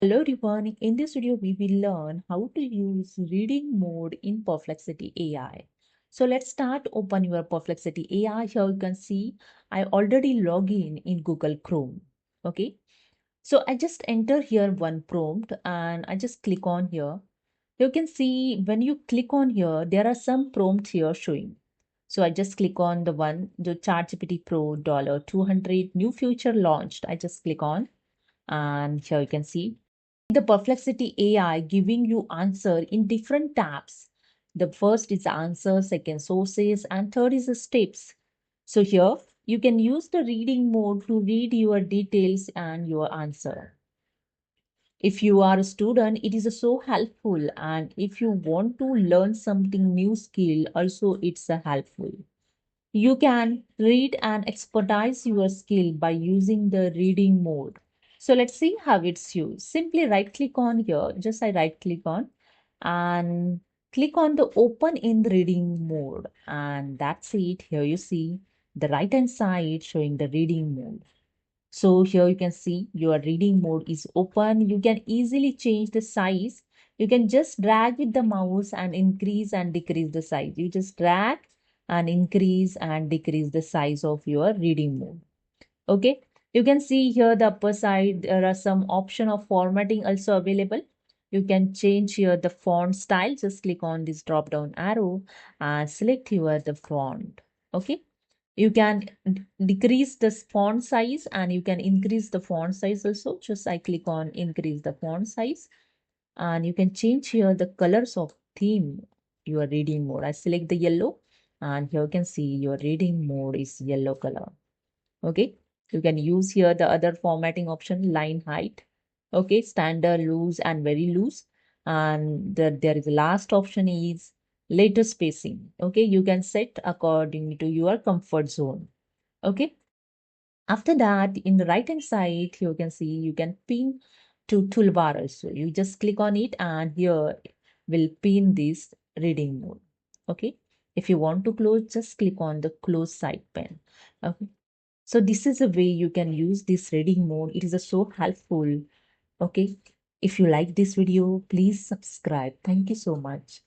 Hello everyone, in this video we will learn how to use reading mode in Perplexity AI. So let's start. Open your Perplexity AI. Here you can see I already log in Google Chrome. Okay, so I just enter here one prompt and I just click on here. You can see when you click on here there are some prompts here showing. So I just click on the one, the ChatGPT Pro $200 new feature launched. I just click on, and here you can see the Perplexity AI giving you answer in different tabs. The first is answer, second sources, and third is the steps. So here you can use the reading mode to read your details and your answer. If you are a student, it is so helpful, and if you want to learn something new skill, also it's helpful. You can read and expertise your skill by using the reading mode. So let's see how it's used. Simply right click on here, just I right click on and click on the open in the reading mode. And that's it. Here you see the right hand side showing the reading mode. So here you can see your reading mode is open. You can easily change the size. You can just drag with the mouse and increase and decrease the size. You just drag and increase and decrease the size of your reading mode. Okay. You can see here the upper side, there are some option of formatting also available. You can change here the font style. Just click on this drop down arrow and select here the font. Okay. You can decrease the font size and you can increase the font size also. Just I click on increase the font size, and you can change here the colors of theme your reading mode. I select the yellow, and here you can see your reading mode is yellow color. Okay, you can use here the other formatting option, line height. Okay, standard, loose, and very loose. And there is the last option is letter spacing. Okay, you can set according to your comfort zone. Okay, after that, in the right hand side, you can see you can pin to toolbar also. You just click on it, and here will pin this reading mode. Okay, if you want to close, just click on the close side pen. Okay, so this is a way you can use this reading mode. It is so helpful. Okay, if you like this video, please subscribe. Thank you so much.